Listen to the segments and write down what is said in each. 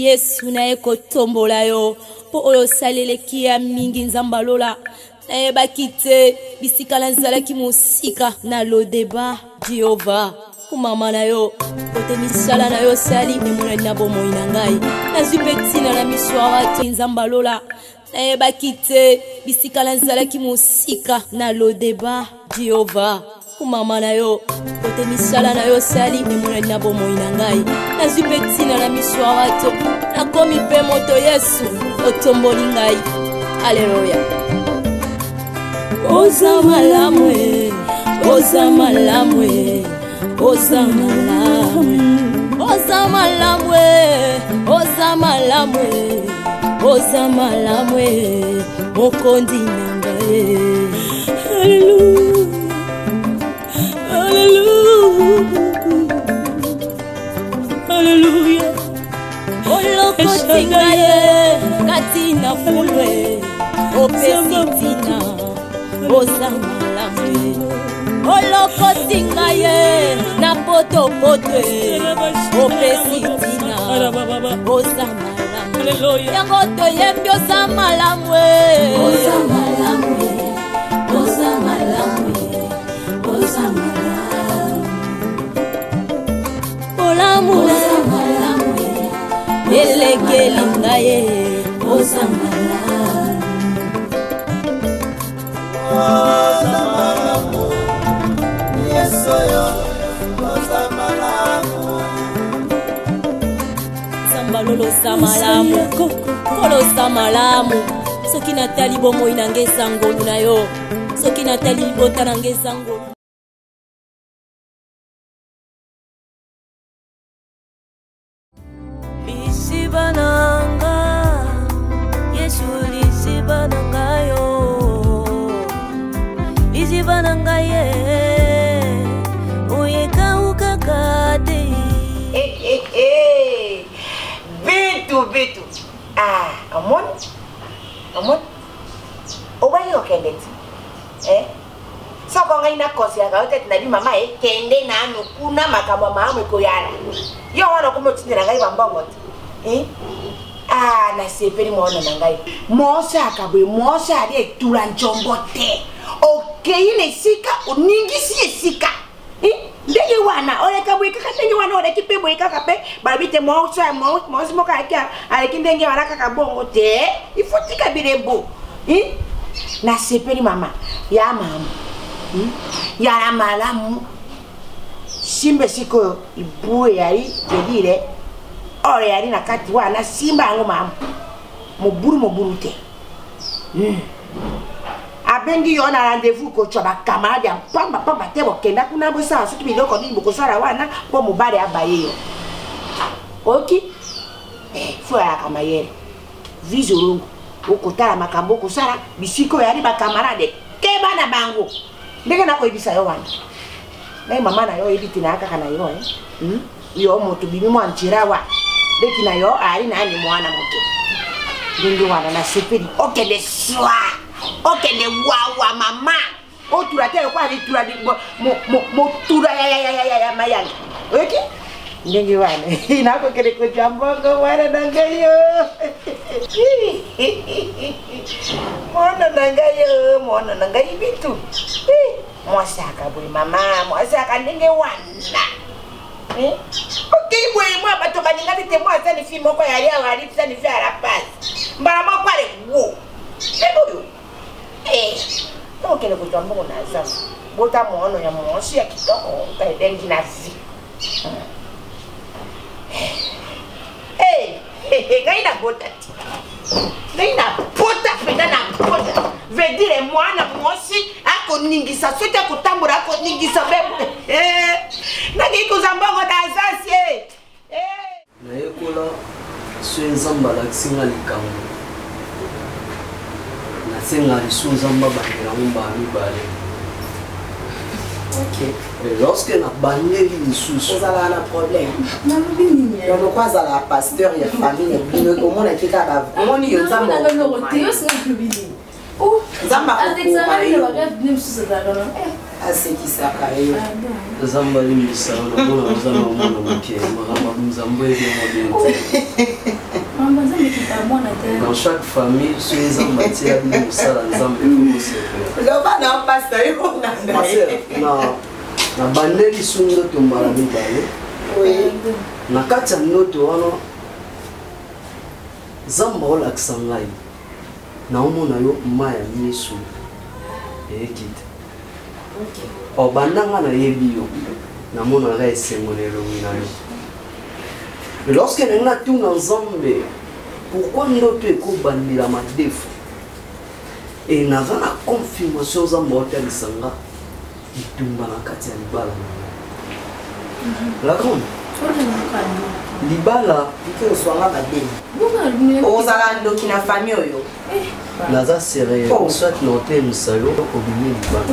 Yesu na eko tombola yo po oyo salele kia mingi nzambalola na ebakite bisika na nzalaki musika na lodeba Jehova kumama na yo kote misala na yo sali emona na bomoi na ngai nazwi petina na miswara te nzambalola na ebakite bisika na nzalaki musika na lodeba Jehova kumama na yo kote misala na yo sali emona na bomoi na ngai nazwi petina na miswara te nakomi pe moto Yesu otomboli ngai haleluya. Oza malamwe, oza malamwe, oza malamwe, oza malamwe, oza malamwe, oza malamwe, mokondi nangaye. Hallelujah, hallelujah, hallelujah. Olokoti ngaye, katina fulwe, opesitina. Oza malamwe olokoti ngaye na poto potwe opesitina oza malamwe yango toyembi oza malamwe oza malamwe oza malamwe oza malamwe oza malamwe elekeli ngaye oza malamwe oza malamu, Yesu yo, oza malamu. Sambalolo samalamu, kolo samalamu. Soki natali bomoi nange sangolu na yo, soki natali bota nange sangolu. Lisibananga, Yesu lisibananga yo. Lisibananga ye, oyeka ukakade. Bitu. Ah, amon. Owa yo kendeti. Soko ngai na konsia ka otet na di mama kende na anu kuna makama mama ko yara. Yo wana ko motindira ngai bambongo. Ah, na sepeli mona ngai. Mosa akabwe mosa ali tulanchombote. Okay, ile sika uningisi sika. Ndege wana ole kabwe kakatenge wana ole kipebwe kakape balabite mosa mo kaka ale ndenge wana kakabongo te ifotika birembo. Na sepeli mama ya mama. Ya la malamu simbe siko ibue yari jedire ore yari na kati wana simba ngo mama moburu te. Abendi yo na rendez-vous ko choba camarade ya pamba te bokenda kuna bosa soki biloko ni bokosala wana po mobale abaye yo. Oki fo ya kamayere vizurungu okotala makambo kosala bisiko yari ba camarade keba na bango ndenge nako ibisa yo wana na mama na yo ibiti na aka kana yo yo moto bibi mwa ntirawa deki na yo ali na ni mwana moto ndenge wana na sepeli okende swa okende wawa mama otura tele kwa vitura mo tura ya mayanga oki ndenge wana inako kele ko jambongo wana nangayo mwana nangayo bitu mwasaka bwe mama mwasaka ndenge wana okay bwe mwa bato baninga tete mwa tani fi moko yali awali tani fi ala pass mbala mwa kwale wo ebo okele ko jambongo na sasa bota mwono ya mwoshi ya kitoko kaedengi na zi gaina bota gaina bota penda na bota veut dire mwana mwoshi ako ningisa sote kutambura ako ningisa bebo na kiko zambongo na sasa na yekola swenzamba la singa likambo na singa lisuzamba bandira mbani bale. Ok. Mais lorsque na bandeli lisusu vous avez un problème. Non mais on croise à la pasteur et famille bino comment on est capable. On y est ensemble. Oh, zamba ko asekisaka yo Zamba limbisa na mona ozana mona mokie makamba mzambo ebe Maman, ça me quitte à moi, dans chaque famille sur les embâtir nous ça ensemble il faut se loba na pasta yo na bandeli sungo tombala mibale oui na kati ya ndoto wana zamba olakisa ngai naomona yo ma ya miso eyekite obandanga nayebi yo namonaka esengo na elongi na yo. Mais lorsque nous avons tout ensemble, pourquoi nous avons bandé la défaut et nous avons la confirmation de la Sanga, il tombe dans la Katia Libala. La grande Libala, il faut la badé. Aux alandos qui n'a famille. Naza serré, on souhaite noter un salaud au milieu Libala.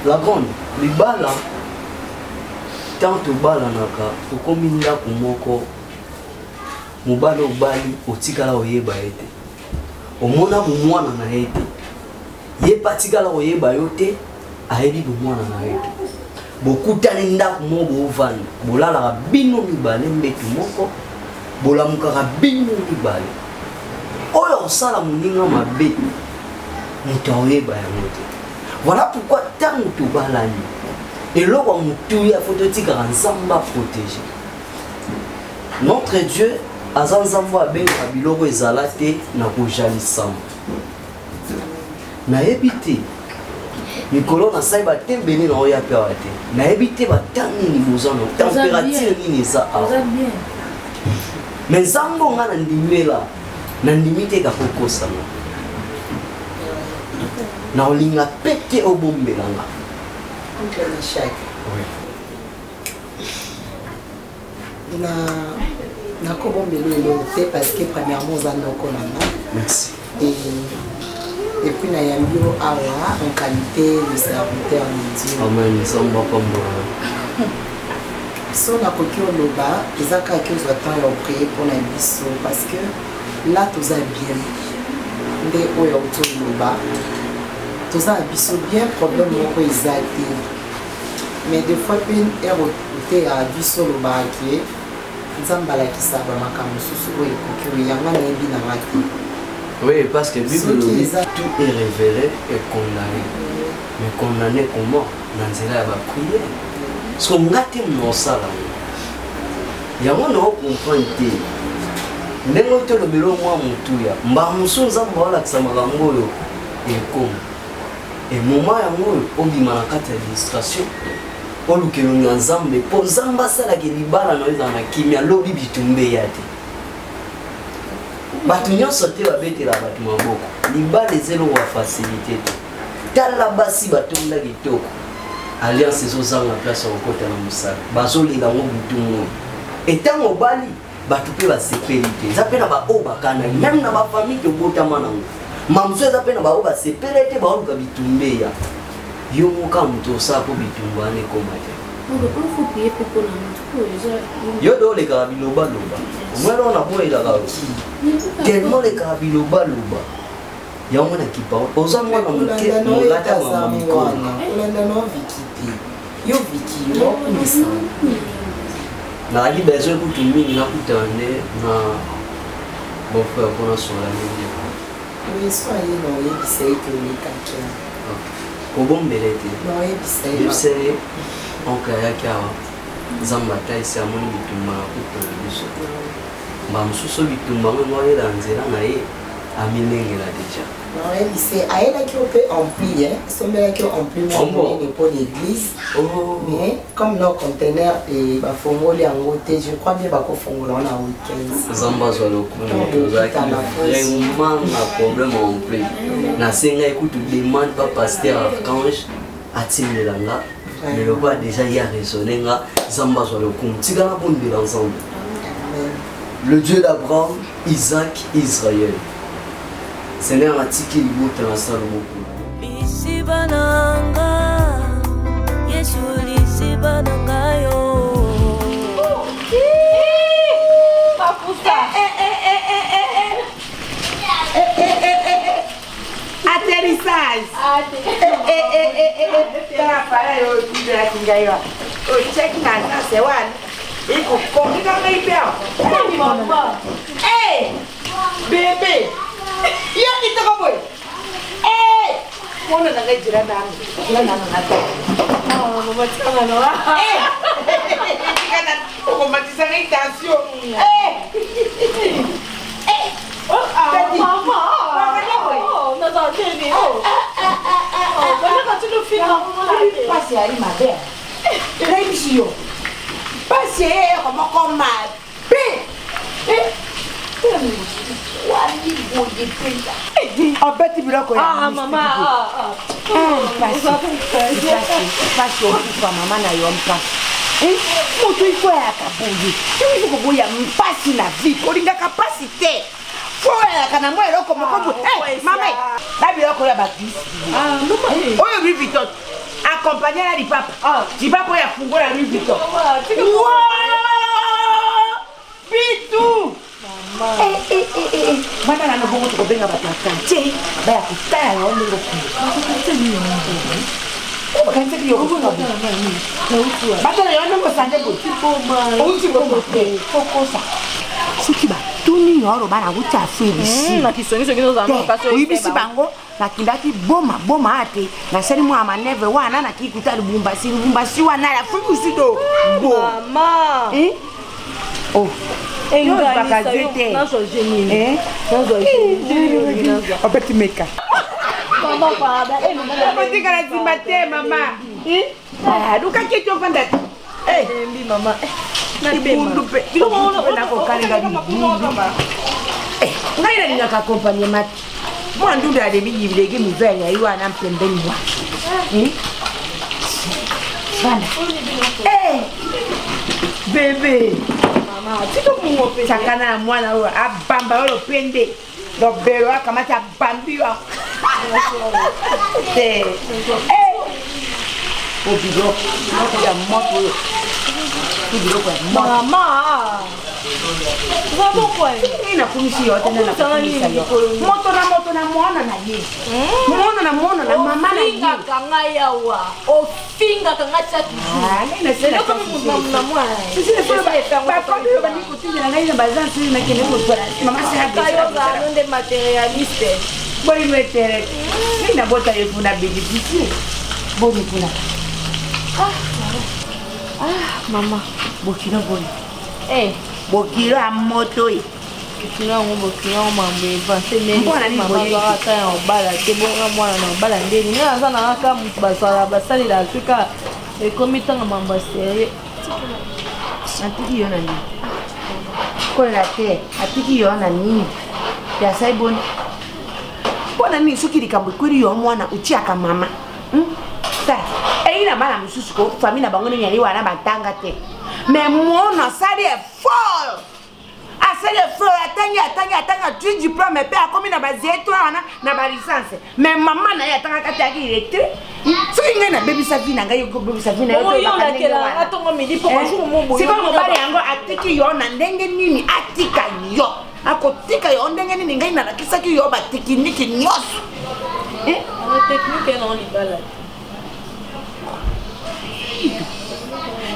La grande Libala. Tant tobala naka tokomi ndako moko mobala obali otikala oyeba ete omona bomwana na ete ye patikala oyeba yo te ayebi bomwana na ete bokutani ndako moko bovanda bolalaka bino mibale mbetu moko bolamukaka bino mibale oyo osala moninga mabe moto oyeba yango te. Voilà pourquoi tant tobalani et là, on il faut te dire qu'Anzamba protégé. Notre Dieu, Azanzamba ben Kabiloko ezalate na kojali sam. Na ebité. Nikolo na saiba tembeni na oya pe wate. Na ebité ba tani ni bozano, température ni neza. Mais zambo nga na ndimela. Na ndimite ka kokosa. Na olinga pete obombelanga. Oui. Na kobombelo parce que premièrement merci. Et puis na yambio awa en qualité de serviteur de Dieu. Amen. Samba kombo. So na kokio loba ezaka que nous attendons prier pour la biso parce que là tout ça bien. Nde oyo to loba. Tout ça biso bien problème moko ezati. Mais des fois une éroté à biso le baraki nzambala kisaba makamu susu oyo kokio yanga na ebi na maki. Oui, parce que Bible dit tout est révélé et condamné. Mais condamné comment? Dans la prière. Parce qu'on a été dans ça là. Il y a un autre comprendre. Nengo to le belo moi mutuya. Mba muso nzamba wala kisamaka ngoyo et comme. Et moment yango obima na kati ya illustration. Olukelo nzambe po nzamba sala ke libala no eza na kimia lobi bitumbe yate. Batu nyonso te babetela batu maboko libala ezelo wa facilité tala basi batonda kitoko alliance ezozanga place okota na musala bazolila ngo butumo etango bali batu pe basepeli te eza pe na bao bakana même na bafamille tobotama nango mamso eza pe na bao basepeli te baoluka bitumbe ya yo moka moto osala po bitumbu wana ekoma te yo dolekaka bilobaloba omwela ona boyelaka tellement lekaka bilobaloba yango na kipa oza mwana moke molata mama mikolo yo viki yo kumisa nalaki besoin kutu mingi nakutana nde na bofrère mpona sola mingi soye na oyebisa ete olekaki kobombela ete oyebisa ye onke ayaki awa nzambe ataisi amoni bitumba na kukola biso mba mosusu bitumba ngo noyela nzela na ye amilengela deja ayelaki mpe ampli esombelaki ampli monene mpo l'église mais comme no conteneur bafongoli yango te je crois bien bakofongola wana weekend nzambe azwa lokumu ozalaki vraiment na problème ampli nasenga ekutu demande pa paster archange atindela nga mais le roi déjà y a raisonné nga nzambe azwa lokumu tikala bondela ensemble. Le Dieu d'Abraham, Isaac, Israël. Seigneur a tiki libote na Salomoko. Lisibananga, Yesu lisibananga yo. Papusa. Atterrissage. nazi. Kala pala yo kidra kingayo. O check na se wan. Iko komika ngai pia. Mama. Bebe. Iya kita ko boy. Mona ngai jira na. Na. Mama tsanga no. Kana ko matisa ngai tension. Mama. Non, tieni. Guarda che lo fino. Passi a rimane. Reimsio. Passi come comma. Wali boye penda. Abeti biloko ya. Mama. Passi kwa mama na yo mpa. Moto iko ya kabuye. Sio iko boya mpasi na vipi. Olinga capacité. Foya kana mwe loko mokombo. Mama. Babi loko ya batisi. Oyo Louis Vuitton. Accompagner la di papa. Di papa ya fungula Louis Vuitton. Bitu. Mama. Mama na nobongo to benga batata. Che, ba ya kutaya yo ndingo ku. Bakante ki yo ko na. Batana yo ndingo sande go. Uti go te. Fokosa. Suki ba. Tuni yoro bana uchafu ibisi. Na kisongiso kino za no kaso ibisi bango na kindaki boma ate na seri mu amaneve wana na kikuta lubumbasi wana la fuku sido. Mama. Oh. Enga bakazete. Nazo jenini. Nazo jenini. Opeti meka. Mama baba. Mama tika la zimbate mama. Duka kicho fanda. Mbi mama. Ibundupe. Ibundupe na kokalinga bibundu. Ngaira ni ngakakompanye mati. Mwandu ya debi yibirege muvenya yiwa na mpembeni wa. Bana. Bebe. Mama, tiko mungope. Chakana na mwana huyo abamba walo pende. Dobelo akamata bambiwa. Obiro. Ya moto. Mama. Vamos kwa. Ina kumisi yote na kumisa yote. Moto na muona na ye. Muona na mama na ye. Finga kanga yawa. O finga kanga chaki. Nina sina kama na mwana. Sisi sio ba kwa hiyo bani kutinja na ngai na bazansi na kile kwa. Mama sina kayo za nonde materialiste. Bori metere. Nina bota yefu na bidisi. Bori kuna. Mama. Bokino bori. Bokiro a moto e. Kina ngombo kina mambo eva sene. Mbona ni boye ata ya obala te bonga mwana na obala ndeni. Nga za na aka mtu basala basali la Afrika e komitanga mambo sere. Atiki yona ni. Kwa la te, atiki yona ni. Ya saibon. Bona ni sukiri kambwe kwiri yo mwana uchiaka mama. Ta. Ina bana mususu ko famina bangone nyali wana batanga te. Mais mon sali est fort. Asali est fort, atanga tu diplôme mais pas comme na base étoile na ba licence. Mais maman na atanga kata ki retraite. Soki ngai na baby sa vie na ngai ko baby sa vie na yo. Yo la kela atongo midi pour jour mo boyo. Siko mo bale yango atiki yo na ndenge nini atika yo. Akotika yo ndenge nini ngai na kisaki yo ba tekniki nyoso. La technique non libala.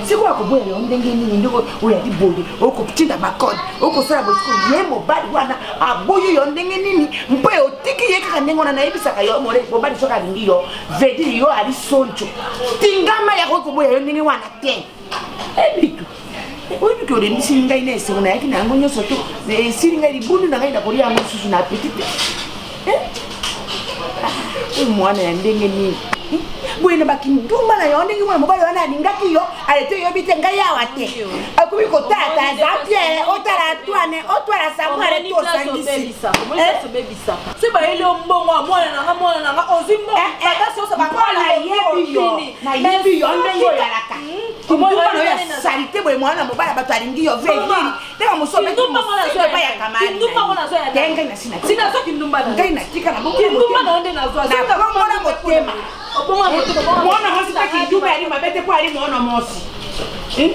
Siko akoboya yo ndenge nini ndiko oya dibode okotinda bakode okosala botiko ye mobali wana aboyo yo ndenge nini mpo otiki ye kaka ndenge wana nayebisaka yo mole mobali soka alingi yo vedi yo ali soncho tingama ya koboya yo ndenge wana te ebitu oyebi ke olembisi ngai na esengo na yaki na yango nyonso to esili ngai libundu na ngai na kolia yango susu na apetite oyo mwana ya ndenge nini Bwena bakinduma na yo ndenge mwana mobali wana alingaki yo alete yo bite ngai yawa te akubi kotata za Pierre otala Antoine otwala Samuel to sangisi se ba ile mbongo mwana nanga ozimbo bata so sa ba na yebi yo ndenge yalaka nduma no ya salite bwe mwana mobali bato alingi yo veli ndenge musobe nduma mwana so ya kamani nduma mwana so ya tenga na sina so kindumba ngai na tika na bongo nduma na onde na zo na mwana motema mwana mosi taki nduma ali mabete po ali mwana mosi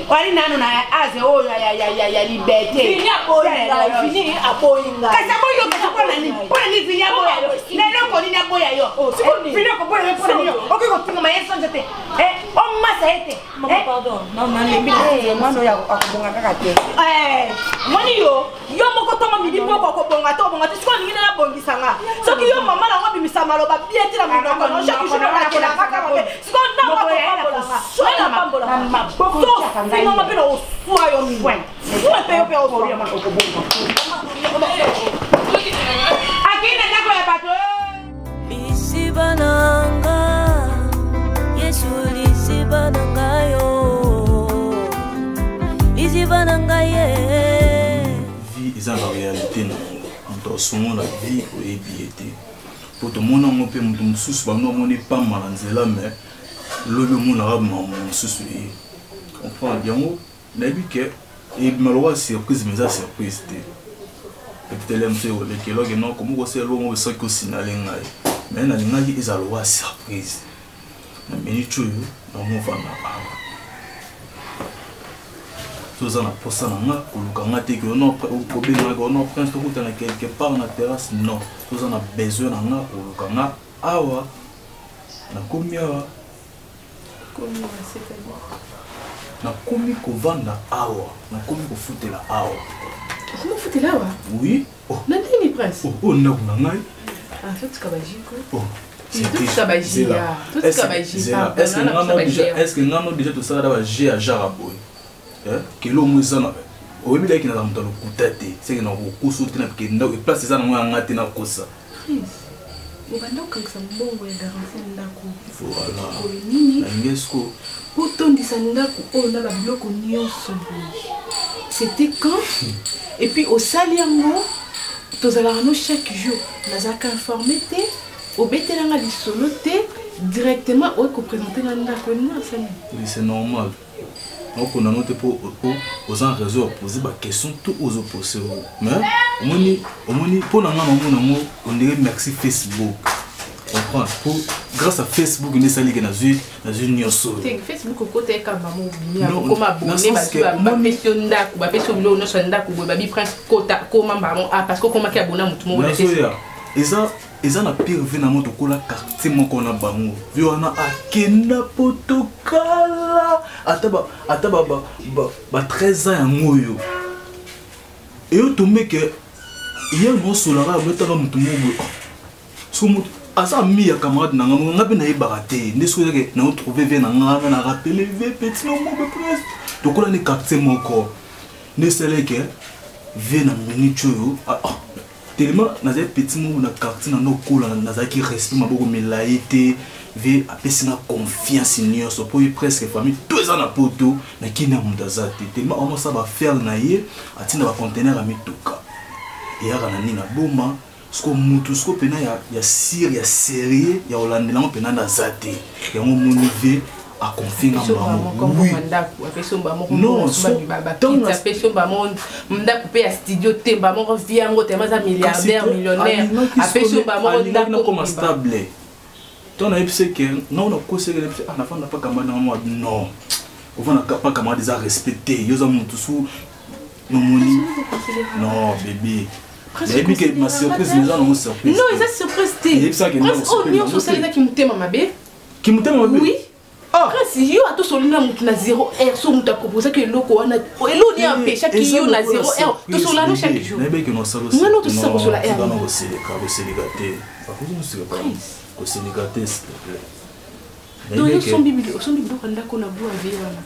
wali nano na aze oyo ya liberté fini aboyinga kasa boyo kasa Pona ni vinya boya yo. Lelo ko ni na boya yo. Vinya ko boya pona ni yo. Okay ko tunga mayeso njete. O masa ete. Mama pardon. Mama ni mano ya akubonga kaka te. Moni yo moko toma midi poko ko bonga to bonga tiko ni na bongisa nga. Soki yo mama na ngobi misama lo ba bieti na munoko no chaque jour na kela kaka mo. Siko na ko pambola nga. Na pambola. Sino mapino uswa yo mi. Uswa pe yo pe o bori ma ko bonga. Akina ndako ya bato. Lisibananga Yesu lisibananga yo lisibananga ye vie eza na réalité na moto asungo na vie oyebi ete po tomona ngo mpe moto mosusu bando amoni pamba na nzela me lobi omonaka mama mosusu ye comprendre yango nayebi ke ebimaloba surprise mais eza surprise te peut-être mosu ekolekelaki no komokosela longo soki osinale ngai mais nalingaki ezaloba surprise na minute oyo namovanda awa toza na posa na nga koluka nga te kobengaka ono prince tokutana quelque part na terrasse non toza na besoin na nga koluka nga awa nakomi awa nakomi kovanda awa nakomi kofutela awa Futela awa? oui Na ndenge prince? ndako na ngai Totika bajiko. est-ce que ngano déjà tosala ba G à Jaraboy kilo mwisana oyebi like na moto lokuta te c'est que na kokusu te na kenda e place za na ngati na kosa Obanda ukangisa mbongo ya garantie ndako. voilà Nini? ngesko Potondisa ndako oyo na babiloko nyonso boye. C'était quand? Et puis au saliango tozalaka chaque jour nazalaka informé te obetelanga lisolo te directement okoprésente na ndako nasali. oui c'est normal donc on a noté pour aux en réseau poser ba question tout aux opposés mais omoni pour nanga on dirait merci Facebook comprendre pour grâce à Facebook ne sali que na une nyoso Facebook côté kamba mo bimia comme abonné ba question ndako ba question bilo no ndako ba bi prince kota comment ba parce que comment ki abonné mutu mo eza na pire vie na moto kola quartier moko na bango vi wana akenda potokala ata ba 13 ans yango yo eyo tombe ke ye no solara betaka mutu mo so mutu asa mi ya camarade na nga pe na yebaka te nde soki ke na trouver ve na nga na rappeler ve petit no mo presque tokola ni quartier moko ne sele ke ve na minute yo tellement naza petit mot na quartier na no kola naza ki respect maboko melaite ve apesina confiance nyonso po presque famille deux ans na poto na kina mudazate tellement on ça va faire na ye atina ba conteneur a mituka et ya kana ni na boma sko mutu sko pena ya sir ya sérieux ya holandais na pena na zate ya mo monive a confier na maman oui non mda couper à studio te ba mo via ngo te maza milliardaire millionnaire a peso ba mo ndako comme stable ton epse que non na ko se epse na fanda pas kama na mo non on va pas kama des respecter yo za mutu su no moni non bébé mais que ma surprise les gens ont surprise non ça surprise te oh nyo so ça qui mutema mabe oui si yo a tout solina mutu na 0R so mutu proposer que loko wana elo ni empêcher que yo na 0R tout solana chaque jour na be que no salo non non tout ça sur la R non c'est célibataire pas que nous c'est pas que célibataire s'il te plaît donc yo son bibi ko ndako na bu ave wana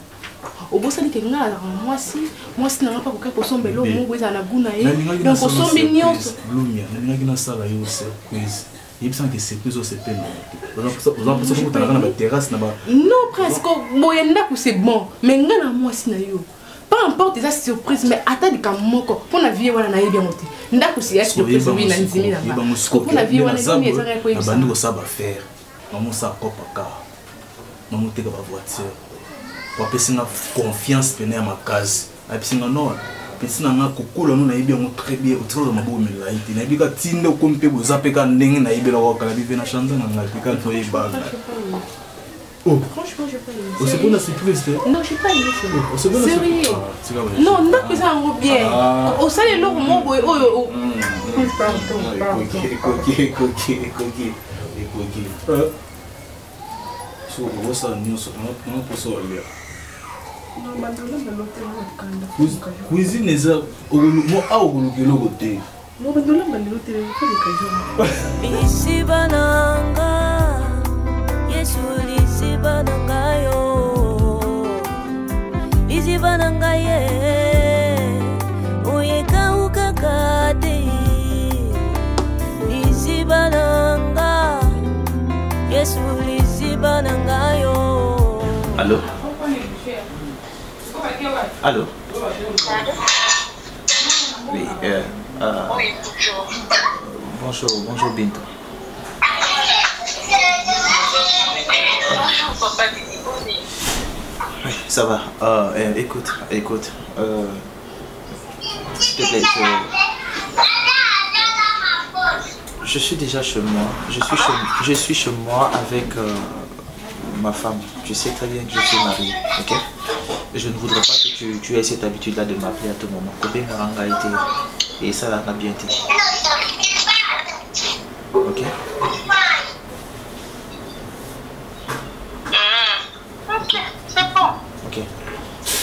obosali ke nga la mwasi na pas ko sombe lo mungu eza na guna ye donc sombe nyonso lumia na ninga kina sala yo surprise il semble que c'est plus au CP non on terrasse là-bas non presque boyenda c'est bon mais nga na mwasi na yo pas importe ça surprise mais attends ka moko pour na vie wana na yebi moté ndako si surprise oui na nzimi na ba pour na vie wana ni eza ko yebisa bandi ko ça va faire maman ça copa car maman te ka ba voiture pour pesinga confiance pena ma case a pesinga non pesina nga kokolo no na yebi mo très bien autour de maboko melaite na yebi ka tinde ko mpe boza pe ka ndenge na yebi la ko kala bive na chanza na ngati ka to yeba Oh. Franchement, j'ai pas aimé. C'est pour la surprise. Non, j'ai pas aimé ça. C'est pour la Sérieux. surprise. Non, non, que ça en bien. Au salaire, l'eau, mon boy, oh. Cuisine eza mo aokolukela kote Lisiba nanga Yesu lisiba nanga yo Lisiba nanga ye Oyeka ukakate Lisiba nanga Yesu lisiba nanga yo. Allô? Allô? Oui, oui, bonjour. Bonjour Binto. Bonjour papa, oui, ça va. Écoute, s'il te plaît, je suis déjà chez moi. Je suis chez moi avec ma femme. Tu sais très bien que je suis marié, ok? Je ne voudrais pas que tu aies cette habitude-là de m'appeler à tout moment. Et ça n'a bien été. Ok? Ok, c'est bon. Ok.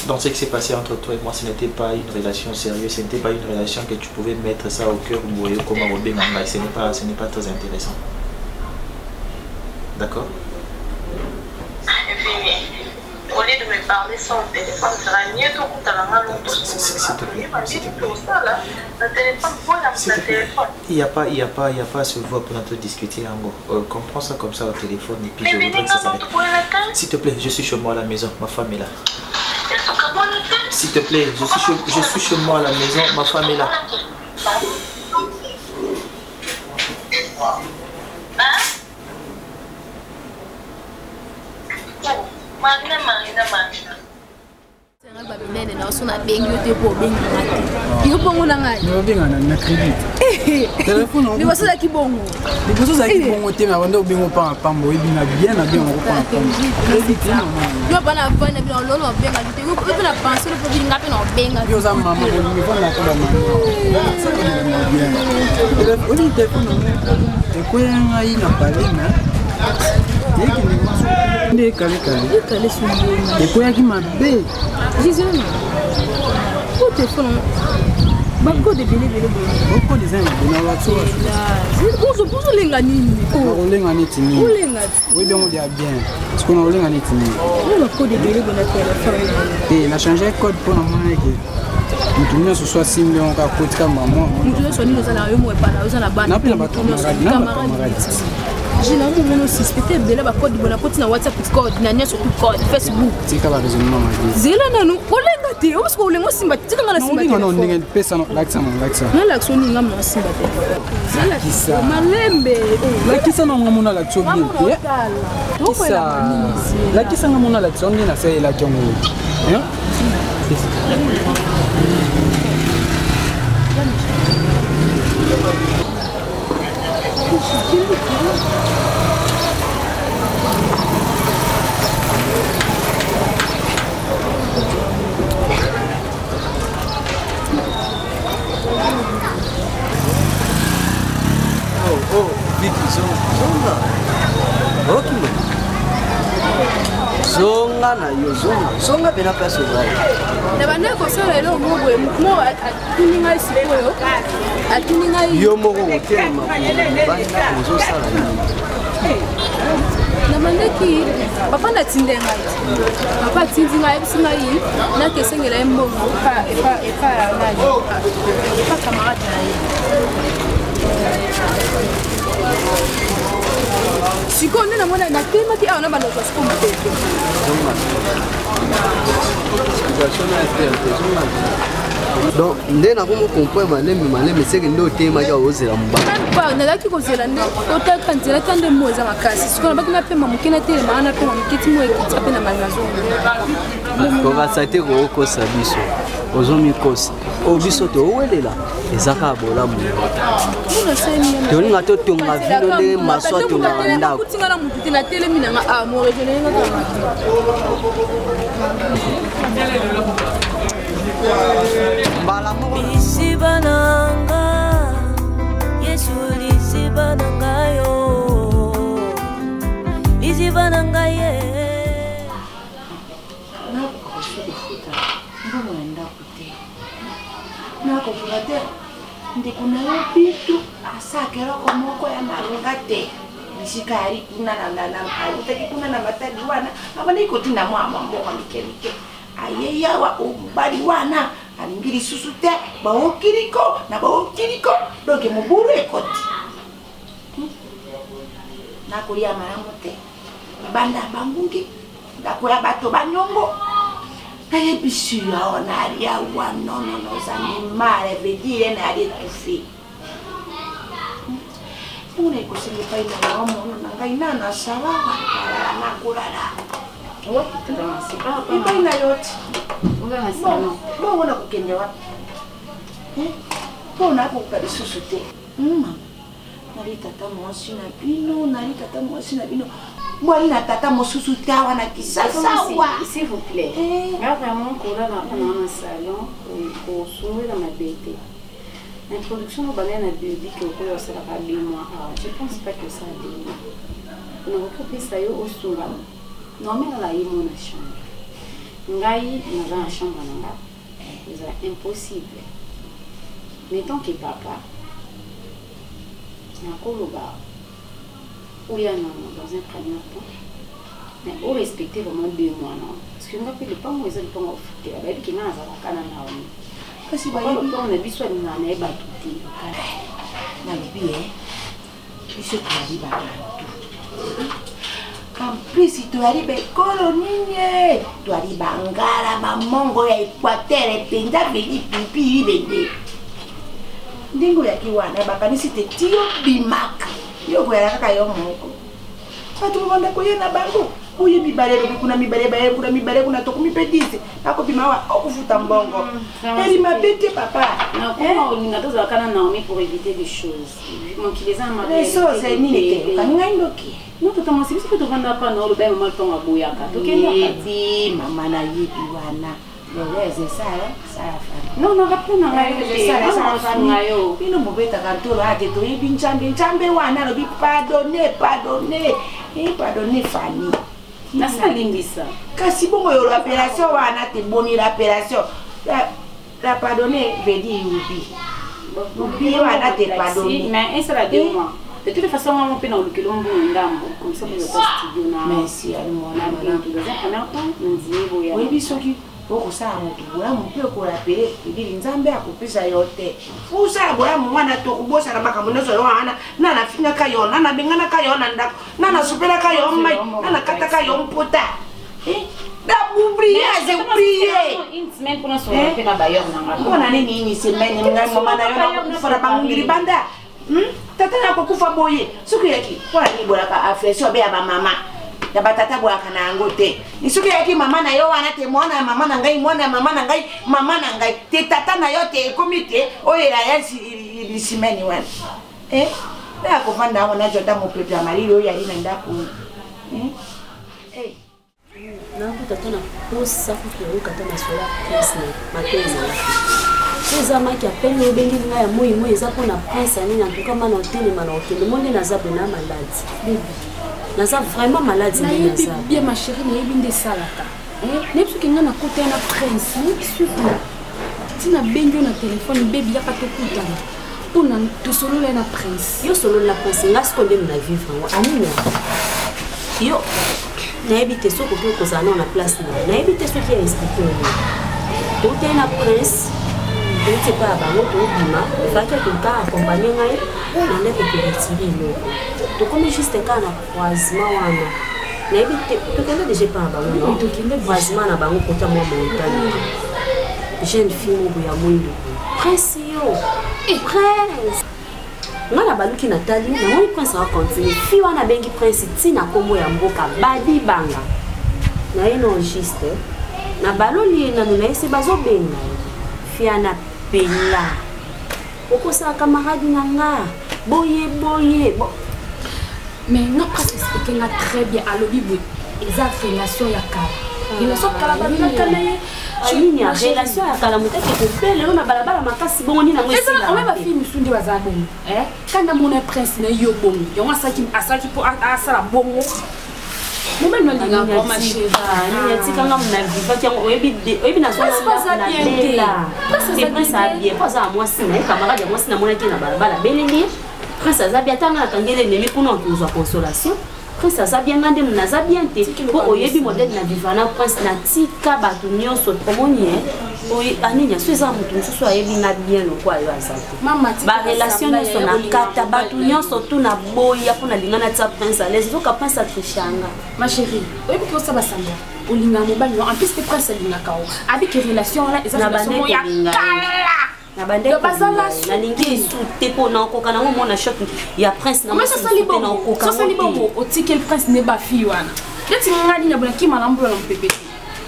Donc ce qui s'est passé entre toi et moi, ce n'était pas une relation sérieuse, ce n'était pas une relation que tu pouvais mettre ça au cœur ou comme un Robin Manga. Ce n'est pas très intéressant. D'accord? Au lieu de me parler sans téléphone, ça sera mieux que vous t'avez longtemps. S'il te plaît. Il n'y a pas à se voir pour notre discuter. Comprends ça comme ça au téléphone et puis je voudrais que ça s'arrête. S'il te plaît, je suis chez moi à la maison, ma femme est là. S'il te plaît, je suis chez moi à la maison, ma femme est là. Marina. Nene na usuna bengi yote po bengi ngati. Yo bongo na ngai. Yo benga na crédit. Téléphone. Ni basala ki bongo. Ni basala ki bongo te na wanda bengo pa pambo ebi na bien na ko pa pambo. Crédit non. Yo bana vana bi lolo benga yote. Yo na penser le produit ngapi na benga. Yo za mama mo ni vana ko ba mama. Téléphone téléphone. E ko ngai na palina. Yeki ni maso. Nde kale. Kale sumbo. E ko yaki mabe. Disons, au téléphone, beaucoup de bébés. Beaucoup de gens ont la chose. Bonjour, les ganines. On les gagne tini. Oui, bien, on dit bien. Parce qu'on a les gagne tini. On a code de bébés dans la téléphone. Et on a changé le code pour nous montrer que nous sommes soit 6 millions de codes comme maman. Nous sommes nos salariés, nous sommes la bande. Nous sommes camarades. J'ai l'envie de suspecter de la code de la côte na WhatsApp code na sur code Facebook. C'est quoi le raisonnement ma Zela nanu olenga te parce que olenga simba tika ngala simba. Non ndenge pesa no like ça. Na like so ninga mna simba te. Zela kisa malembe. La kisa na ngamona la tso bien. Kisa. La kisa ngamona la tso ngina sai la kyongo. Hein? Oh, vite, zonga. Ok. Zonga na yo zonga pena place ouvert. Na bana ko sala lo mo atuninga sikoyo. Atuninga yo moko hotel ma bana kozo sala ni. Na mandaki papa na tinde ngai. Papa tindi ngai bisinga yi na kesengela mbongo pa nani. Pa camarade na yi. Siko nena mwana na tema ki ana bana kwa sikombe. Donc nde na komo comprendre maleme c'est que ndo tema ya ozela mbala. Pa na laki ko zela ndo otaka nzela tande moza makasi. Siko na bakina pema mukena tele maana pema muketi mo ekiti apena magazo. Ko va sate ko sabiso. ozomikosa oyo biso towelela ezaka bolamu tolinga totonga vino ndenge maswa tongaka ndako Lisiba nanga Yesu lisiba nanga yo Lisiba nanga ye nakovuka te ndeko na yo bitu asakeloko moko ya malonga te bisika yali kuna alutaki kuna na matadi wana abandaki kotinda mwa mbongo mikelike ayeyawa obali wana alingi lisusu te baokiliko na baokiliko donke mobulu ekoti nakolia malamu te banda bangungi ndakoya bato banyongo nayebisi yo nali awa nonono ozanimala vedire nali etufi mpona ekosengepai na wamono na ngai nana sawawa alala nakolala epai na yo ti bongo na kokende wapi mpona akokoka lisusu te nali tata mwasi na bino nali tata mwasi na bino mwali na tata mosusu te awa na kisasawa s'il vous plaît nga vraiment kolala mpona na salon kosungela mabete introduction obana na biblique okoyo osalaka 2 mois je pense pas que ça adéma nakokopesa yo osungama nomelala ye mo na chambre ngai naza na chambre na nga ezala impossible mettons que papa nakoloba oui, non, dans un premier temps. Mais on respectait vraiment 2 mois, non? Parce que nous avons fait le temps où ils ont fait le foot. Il y avait des gens qui avaient fait le foot. Parce que nous avons fait le foot, nous avons fait le foot. Nous avons fait le foot. En plus, tu arrives à la colonie, tu arrives à Angara, Mongo, Équateur, et Penda, Pipi, Bende. Ndingo ya kiwana, bakanisi te tio bimak. Yo kwera kaka yo moko atu mbonda koyena bango uye mibale kuna mibale baye kuna mibale kuna tokumi pedise ako bimawa okufuta mbongo eri mabete papa na kwa ulinga toza kana Naomi pour éviter des choses donc les a marié les choses ni te kaninga ndoki no totalement c'est que to vanda pa no lo ba mal ton aboyaka to kenda eti mama na yipi wana leweze sala non non rappelez na ngayo sala ngayo bino mobeta kantoro ate to yipi nchambe wana lo bi pardonner Fanny na salimbisa kasi bongo yo l'opération wana te boni l'opération la pardonner veut dire ubi wana te pardonner mais ça la 2 mois de toute façon on peut dans le kilombo ngambo comme ça pour le studio na merci à moi na dans un premier temps nous disons boya oui bisoki okosala motu bolamu mpe okolapele edili nzambe akopesa yo te osala bolamu mwana tokobosala makambo nyonso yo wana nana afingaka yo nana abenganaka yo na ndako nana asopelaka yo mai nana akataka yo mpota mpona nini ini semaine ngai mama na yo nakokufana bangungili banda tata nakokufa boye soki yaki mpona nini bolaka aflesion be ya bamama ya batata boyaka na yango te isuki yaki mama na yo wana te mwana ya mama na ngai mwana ya mama na ngai mama na ngai te tata na yo te ekomi te oyela ya lisimeni wana na kovanda wana jota mopepe ya malili oyo yali na ndako nakuta tona posa kukeruka tona sola prince na mateza eza maki apele obengi nga ya moi moi eza mpona prince anini antuka mana otelema na okende monde naza bena maladi naza vraiment malade nayebi bien ma chérie nayebi nde esalaka nayebi soki nga nakota na prince nayebi surtout ntina bengi yo na telefone bebi yaka tokutana mpona tosolola na prince yo solola na prince nga siko nde mna vivre yango anini yo nayebi te soki okoki kozala nao na place na nayebi te soki ya explike oyo tokutani na prince toyeti epai ya bango tobima efaki toka akompagne ngai na ndeko toretiri eloko tokomi juste kaka na croisement wana nayebi te tokende deja epai na bango croisement na bango kota mwa montagne jeune fille mobo ya mwindo prince yo prince nga na baluki natali namoni prince akontine fille wana abengi prince ntina nkombo ya mboka badi banga na ye non juste na baloli ye nanu na ye se bazobenga fiana pela. Oko sa camarade nanga. Boye. Mais nga presque expliqué nga très bien à l'obibu. Exact relation ya kala. Relation kala ba na kana ye. Chini ya relation ya kala mutaki ko bele na balabala makasi bongo ni na ngwe sila. On va film sundi baza bongo. Kana mona prince na yo bongo. Yo asaki po asala bongo. Mama ndinga ko ma chérie. Ni yatika nga mna viva kyango oyebi na sona na bela. C'est pas ça bien. Pas ça moi sina camarade moi sina mona ki na balabala beleli. Prince Azabia tanga kangele nemi kuna kuza consolation. Prince Azabia ngande mnaza bien te. Ko oyebi modèle na vivana prince na tika batu nyonso tomonie. Oyi anenya sweza mutu nsusu ayebi na bien lo kwa yo azate. Mama ba relation nyonso na kata batu nyonso tu na boya kuna lingana tsa prince à l'aise. Donc prince atrishanga. Ma chérie, oyebi ko saba samba. Olinga mobali en plus te prince linga kao. Avec relation là, eza relation ya kala. Na bande na lingi soute po na koka na mona shot ya prince na mais ça sali bon ça sali bon o tiki le prince ne ba fi wana leti ngani na bulaki malambo la mpepete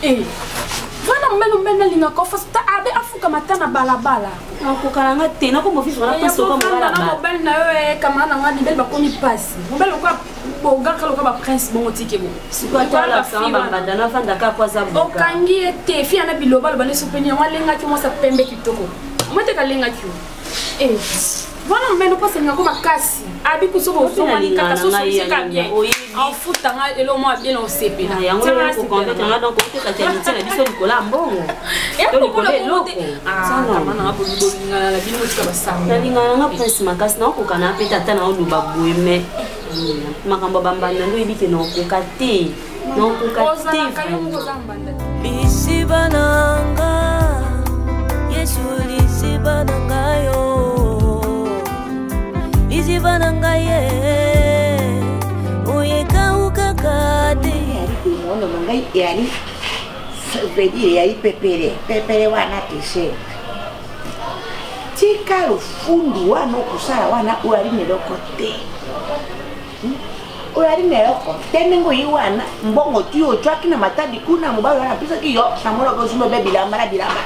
wana mbeno linga ko fasta abe afuka matana balabala na koka na ngate na ko mo fi wana prince ko mo balabala mobile na yo kama na ngani bel ba komi passe mobile ko bonga kalo ka ba prince bon tiki bo siko atala samba badana fanda ka kwa za o kangi ete fi ana biloba ba ne sopeni walenga ki mo sa pembe kitoko mwete kalenga kyo wana mbeno pasi nga koma kasi abi kusobo soma ni kata so sika bien en foot nga elo mo bien on sepe na yango ko konvete nga donc ko kata miti na biso likola mbongo to likola loko kama na bo nga la bino tika basanga na linga nga prince makasi na ko kana peta tana o luba boeme makambo bambanda ndo ebike na ko kate na ko kate bisibananga Yesu lisibanangayo lisibanangaye oyeka ukakade ono mangai yani vedi ya pepere wana tese tika ufundu wana kusala wana uali nelokote uali nelokote nengo iwana mbongo tio chwaki na matadi kuna mubalo na pisa kiyo na mora ko sume bebila mara bilama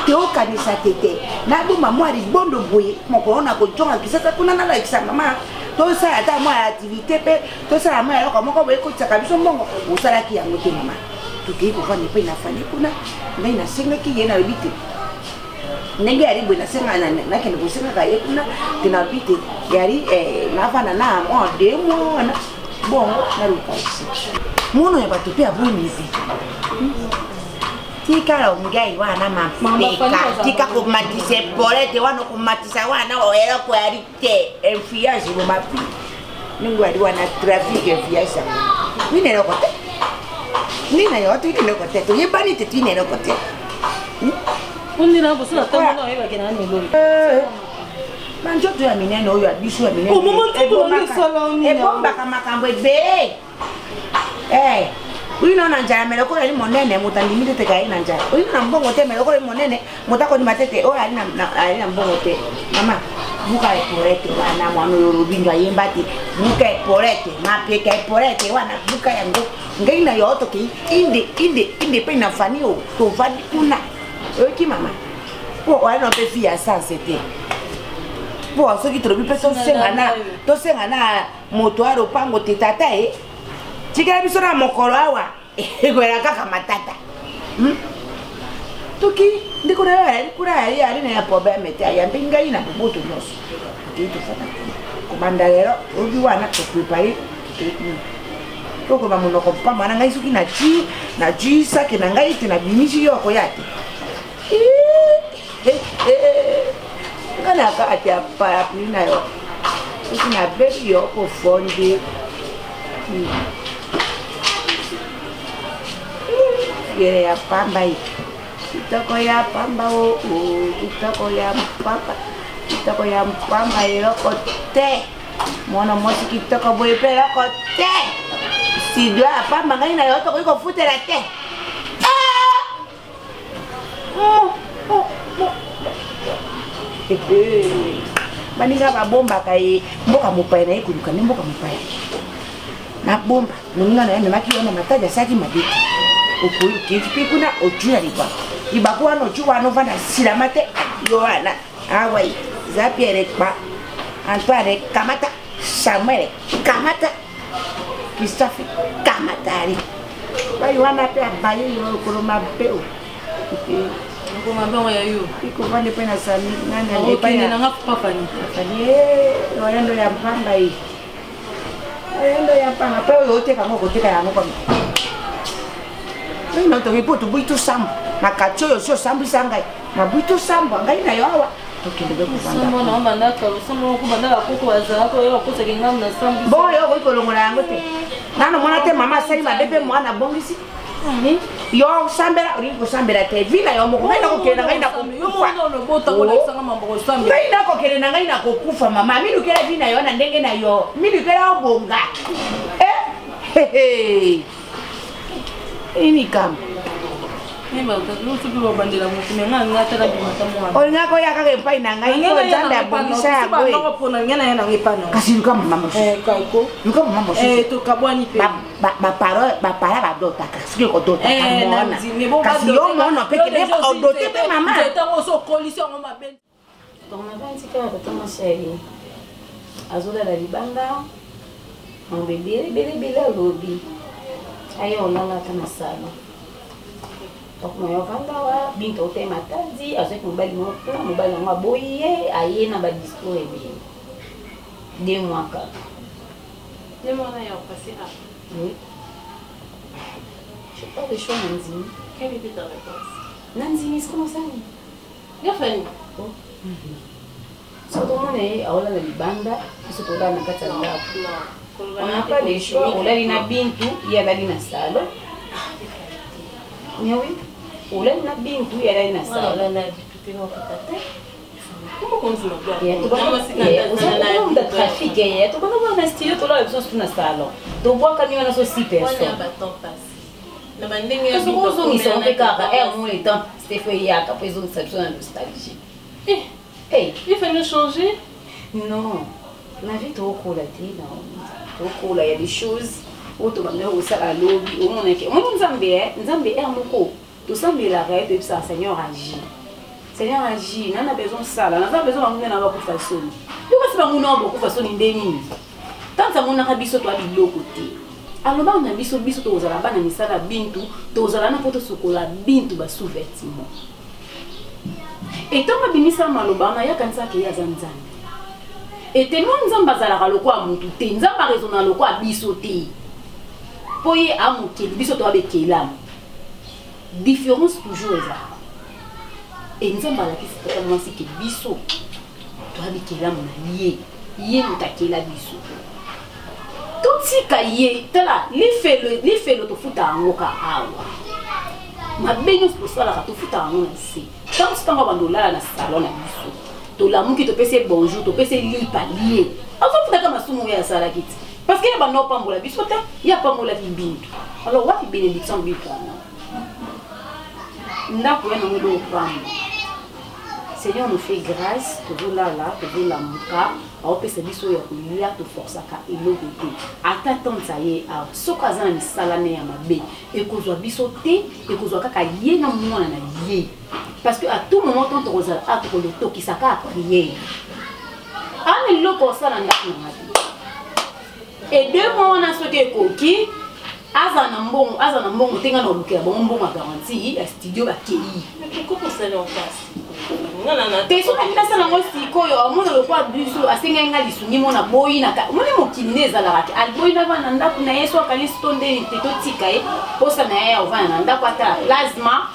teo kanisa tete na buma mwari bondo boye mokona ko jonga kisasa kuna na la kisama mama to sa ata mwa activité pe to sa mwa loko moko boye ko tsaka biso mbongo usala ki yango te mama tuki ko fani pe na fani kuna ngai na singa ki yena bite nenge ari bwe na singa na kene ko singa ka ye kuna tina bite yari na fana na mo de mo na bongo na rukaisi muno ya batu pe abuni tika la ungai wana mapeka tika kumatise polete wana kumatisa wana oera kwa arite enfiage mo mapi ningu ali wana traffic enfiage nine lokote nina yote nine lokote to yebani te nine lokote undi na bosu na tomo na yeba kena ni lori manjo to ya minene oyo abisu ya minene o momo to na salon e bomba kama kambo be uino na njara meloko ali monene mutandimite te kai na njara uino na mbongo te meloko ali monene mutako ni matete o ali na mbongo te mama buka e porete wana mwana yorubinga yembati buka e porete mapeka e porete wana buka yango ngai na yoto ki inde pe na fani o to vadi kuna oki mama po wana pe fia sanse te po so ki trobi pe to senga na moto aro pango te tata chikira biso na mokolo awa egwera kaka matata toki ndiko na kura ya na problème te ya mbinga ina bubutu nyonso kitu fata kubanda lero obi wana to prepare toko ba monoko pamba na ngai suki na chi sake na ngai te na bimisi yoko yake kana ka atia pa na yo na bebi yoko fonde yere ya pamba hii kitoko ya pamba kitoko ya pamba yoko te mwana mosi kitoko boye pe yoko te si doa pamba ngai na yoto ko futela te baninga babomba kai mboka mopai na ikuduka ni mboka mopai na bomba ninga na yana maki yana mataja saki mabiki okuyu kipi kuna ojuna lipa ibaku wana ocuku wana ovanda silama te yo wana awa Jean-Pierre ba Antoine kamata Samuel kamata Christophe kamatari bayi wana pe abaye yo koloma peo ngoma bango ya yo iko vande pe na sami nana le pa na nga papa ni oyendo ya mpanga hii oyendo ya mpanga pe oyo oteka ngo koteka yango kwa ino to mipoto buito sambo makacho yo sio sambo sanga na buito sambo ngai na yo awa tokende be kuvanda sambo na mbanda ka sambo ku banda kuko wazala ko yo kusa kingam na sambo boyo ko kolongola yango te nano mona te mama sali mabebe mwana bongisi yo sambela uri ko sambela te vila yo mo ngai na ko kenda ngai na ko kufa no bota ko la sanga mambo ko sambela ngai na ko kenda ngai na ko kufa mama mi lukela vina yo na ndenge na yo mi lukela obonga ini kam Nema lu tu lo bandela mo kumenga ngata la bimata mo olinga ko ya ka ke pai na ngai ko janda bongisa ya boy ba ko na ngena yana ngipano kasi luka mama kaiko luka mama to kabwani pe ba para ba dota kasi ko dota kamona kasi yo mona pe ke ba dota pe mama tango so coalition on ma ben donc na 20 ka ko tama chérie azola la libanda mon bébé bébé lobi ayo lala kana sana donc moi vanda wa binto te matazi avec mobali mo boye aye na ba discours ebe 2 mois ka 2 mois na yo passé là oui je parle de choses Nanzini quelle était ta réponse Nanzini comment ça ya fani so tout le monde est aola la libanda surtout là na kata ndapo on n'a pas de choix olali na bintu yalali na salo nyawi olali na bintu yalali na salo na bitu no katate como konzima bwa on a trafic ya to bana na studio to la besoin na salo to boa kami wana so 6 personnes na bandenge ya bitu so ni so pekaka mo le temps c'était fait ya ka poison exception na nostalgie il fallait changer non na vie to ko la ti non tokola ya des choses auto bande au sala lobby au monde que mon nzambe moko to sambela ka et ça Seigneur agit nana besoin sala nana besoin ngena na ba ku fasoni yo kasi ba ngona ba ku fasoni ndeni tanta mona ka biso to abiloko te aloba na biso to zala bana misala bintu to zala na poto sokola bintu ba sous-vêtement et tant bimisa maloba na ya kanisa ke ya zanzana et tellement nzamba zalaka lokwa mutu te nzamba raisonna lokwa biso te poye amukeli biso to abekela différence toujours ezala et nzamba la kisi totalement si que biso to abekela na ye mutakela biso totika ye tala lifelo tofuta yango ka awa mabenyo tosalaka tofuta yango na se tant tanga bandolala na salon na biso to la muki to pese bonjour to pese li palier azo futa kama sumu ya sala kiti parce que ba no pambola bisota ya pambola bintu alors wapi bénédiction bintu ndako ya ngo pambo Seigneur nous fait grâce to la to la muka au pese biso ya kulia to forçaka eloko te ata tanta ye a sokazana ni salane ya mabe ekozwa biso te ekozwa kaka ye na mwana na ye parce que à tout moment quand on a à to le toki saka prier ana loko sala ndako na mati et 2 mois na soki koki azana mbongo tenga na lukela bon mbongo garantie ya studio ba kei mais pourquoi ça le passe te so na sala ngo sikoyo amona lokwa biso asenga nga lisungi mona boyi na ka moni mokinde ezala kati alboyi na bana ndako na yeso akali stonde te to tika e posa na ya ovana na ndako ata plasma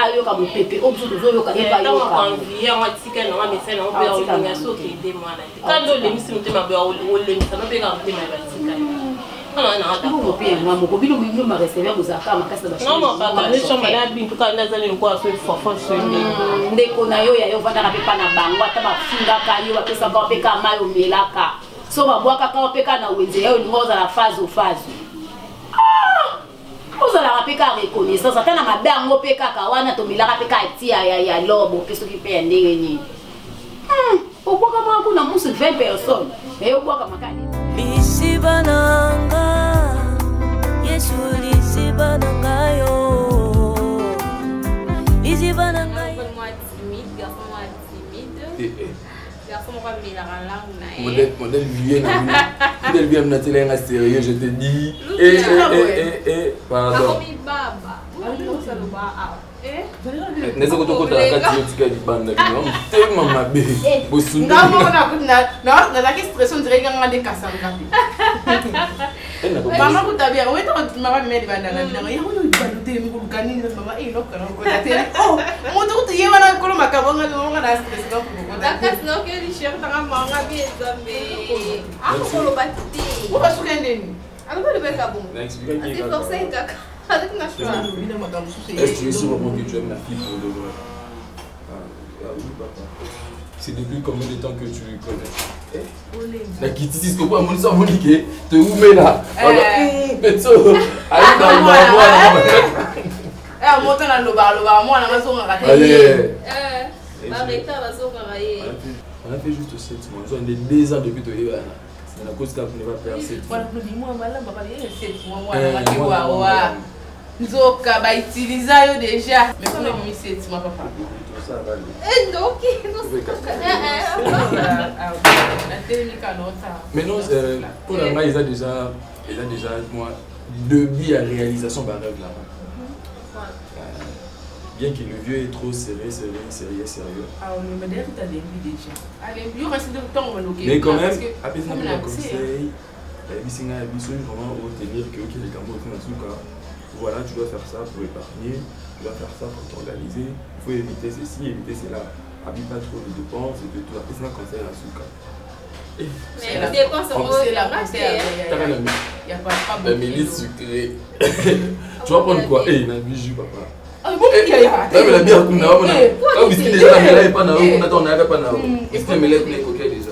ayoka mopepe obiso tozoyoka ye bayoka ya matika na mesa na obe olinga so ke de mwana kando le misi mutema ba olemisa no be ka mutema ba tika non pe nga moko bino bino ma recevoir bozaka makasa ba non pas les chambres na bintu ka ndazali kwa so fofo so ndeko na yo ya yo vanda ka pepa na bango ata ba finga ka yo ba pesa ka peka mayo melaka so ba bwaka ka peka na wenze yo ngoza la phase ozala peka reconnaissance ata na mabango peka ka wana to melaka peka tia ya lobo peso ki pe ndenge ni obwaka mwa kuna musu 20 personnes et obwaka makani Lisibananga, Yesu lisibananga yo. été. Garçon, on va mettre la langue. Modèle bien, modèle sérieux, je te dis. Pardon. Neza kutokota wakati yotika libanda kino mtema mabe bosundu nazaki stress ondire kanga nde kasanga mama kutabia weta mama meme libanda na bina yango yo libanda te mi kuluka nini na mama ino kana ko tele oh moto kutu yewa na kolo makabonga nga na stress ka ko dakas no ke li cher tanga manga bi zambe akolo batiti ko basuka ndeni aloko libeka bon na explique qui est forcé kaka avec na choix est-ce que tu es sûr que tu aimes la fille pour de vrai? Oui papa. C'est depuis combien de temps que tu le connais? La Kitty, c'est ce que moi, mon sang, Monique, te ouvre là. Petso, allez dans le eh, monte dans le bar, moi, on a besoin de rater. Allez. On a fait juste 7 mois. On est 2 ans depuis que tu es là. C'est la cause qu'on ne va pas faire 7 mois. Voilà, dis-moi, malin, papa, il y a 7 mois. Nzoka ba utiliser yo déjà mais pour le 7 mois papa ça va et donc mais non pour la main ils a déjà moi 2 billes à réalisation par rêve là bien que le vieux est trop sérieux ah mais d'ailleurs tu as des billes déjà allez il reste de temps mais quand même après ça me conseil bisinga biso vraiment obtenir que les gambo font en tout cas. Voilà, tu dois faire ça pour épargner, tu dois faire ça pour t'organiser, il faut éviter ceci, éviter cela. Habille pas trop de dépenses et de tout. Après, c'est un conseil à Souka. Mais les dépenses, c'est la matière. Il n'y a pas la milice sucrée. Tu vas prendre quoi? Il y a un bijou, papa. Ah, bon, il y a mais la bière, on a whisky déjà, la mêlée pas naou, on attend, on n'avait pas naou. Whisky, mêlée, les coquets déjà.